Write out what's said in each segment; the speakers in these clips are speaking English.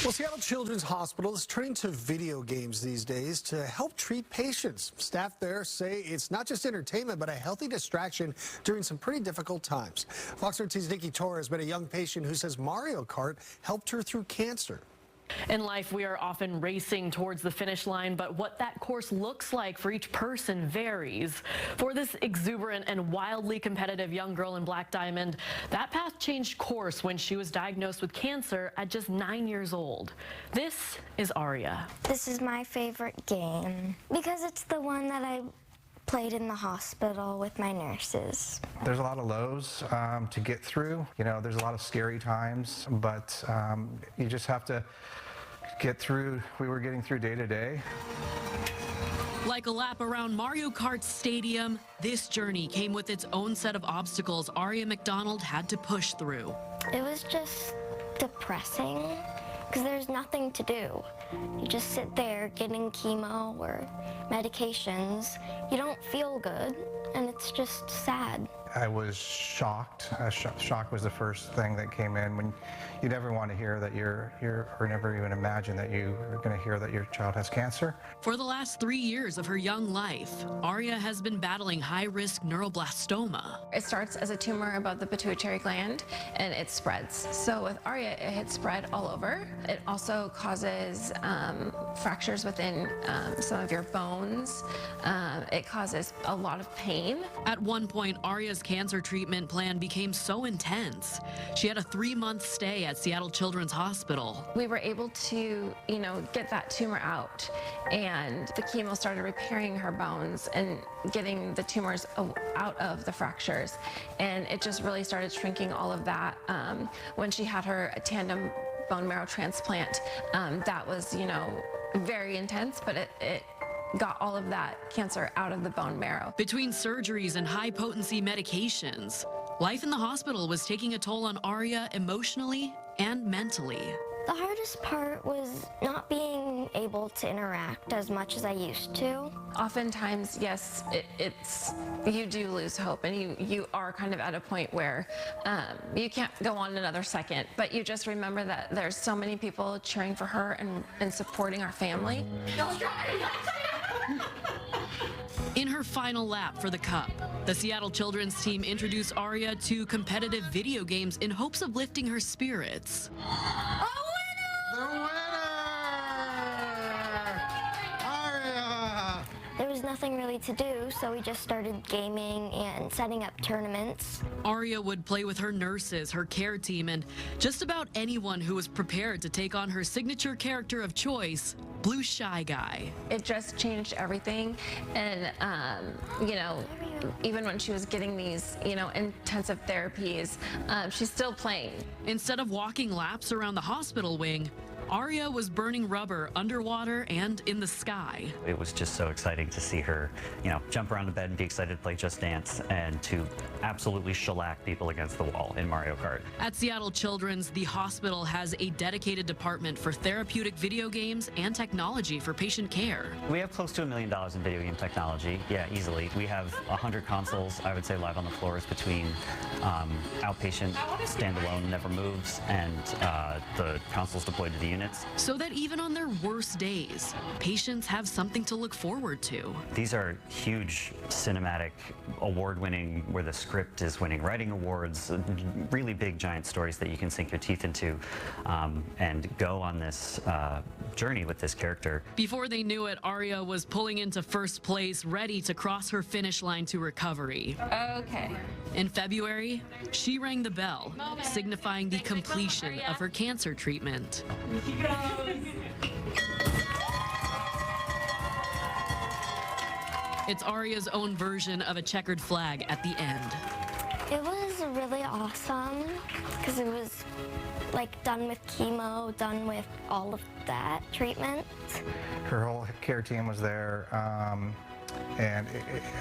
Well, Seattle Children's Hospital is turning to video games these days to help treat patients. Staff there say it's not just entertainment, but a healthy distraction during some pretty difficult times. Fox 13's Nikki Torres met a young patient who says Mario Kart helped her through cancer. In life, we are often racing towards the finish line, but what that course looks like for each person varies. For this exuberant and wildly competitive young girl in Black Diamond, that path changed course when she was diagnosed with cancer at just 9 years old. This is Aria. This is my favorite game because it's the one that I played in the hospital with my nurses. There's a lot of lows to get through. You know, there's a lot of scary times, but you just have to get through. We were getting through day to day. Like a lap around Mario Kart Stadium, this journey came with its own set of obstacles Aria McDonald had to push through. It was just depressing because there's nothing to do. You just sit there getting chemo or medications. You don't feel good, and it's just sad. I was shocked. Shock was the first thing that came in. When you never want to hear that or never even imagine that you're going to hear that your child has cancer. For the last 3 years of her young life, Aria has been battling high-risk neuroblastoma. It starts as a tumor above the pituitary gland, and it spreads. So with Aria, it had spread all over. It also causes fractures within some of your bones. It causes a lot of pain. At one point, Aria's cancer treatment plan became so intense. She had a 3-month stay at Seattle Children's Hospital. We were able to, get that tumor out, and the chemo started repairing her bones and getting the tumors out of the fractures. And it just really started shrinking all of that. When she had her tandem bone marrow transplant, that was, very intense, but it got all of that cancer out of the bone marrow. Between surgeries and high-potency medications, life in the hospital was taking a toll on Aria emotionally and mentally. The hardest part was not being able to interact as much as I used to. Oftentimes, yes, you do lose hope, and you are kind of at a point where you can't go on another second, but you just remember that there's so many people cheering for her and supporting our family. In her final lap for the Cup, the Seattle Children's team introduced Aria to competitive video games in hopes of lifting her spirits. The winner! Aria! There was nothing really to do, so we just started gaming and setting up tournaments. Aria would play with her nurses, her care team, and just about anyone who was prepared to take on her signature character of choice, Blue Shy Guy. It just changed everything, and even when she was getting these, intensive therapies, she's still playing. Instead of walking laps around the hospital wing, Aria was burning rubber underwater and in the sky. It was just so exciting to see her, jump around the bed and be excited to play Just Dance and to absolutely shellac people against the wall in Mario Kart. At Seattle Children's, the hospital has a dedicated department for therapeutic video games and technology for patient care. We have close to $1 million in video game technology, yeah, easily. We have 100 consoles, I would say, live on the floors between outpatient, standalone, never moves, and the consoles deployed to the units. So that even on their worst days, patients have something to look forward to. These are huge cinematic, award-winning, where the script is winning writing awards, really big, giant stories that you can sink your teeth into and go on this journey with this character. Before they knew it, Aria was pulling into first place, ready to cross her finish line to recovery. Okay. In February, she rang the bell, signifying the completion of her cancer treatment. It's Aria's own version of a checkered flag at the end. It was really awesome because it was done with chemo, done with all of that treatment. Her whole care team was there, and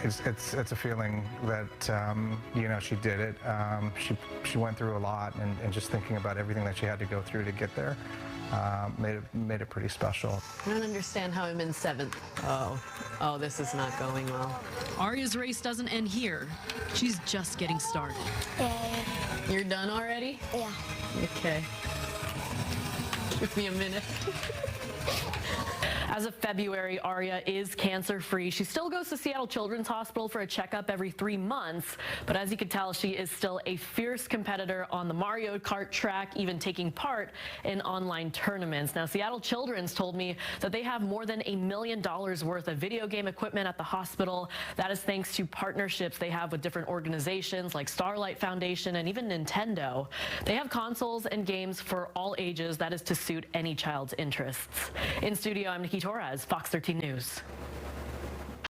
it's a feeling that she did it. She went through a lot, and just thinking about everything that she had to go through to get there made it pretty special. I don't understand how I'm in 7th. Oh, this is not going well. Aria's race doesn't end here. She's just getting started. Yay. You're done already? Yeah. Okay. Give me a minute. As of February, Aria is cancer-free. She still goes to Seattle Children's Hospital for a checkup every 3 months, but as you can tell, she is still a fierce competitor on the Mario Kart track, even taking part in online tournaments. Now, Seattle Children's told me that they have more than $1 million worth of video game equipment at the hospital. That is thanks to partnerships they have with different organizations like Starlight Foundation and even Nintendo. They have consoles and games for all ages. That is to suit any child's interests. In studio, I'm Nikki Torres, Fox 13 News.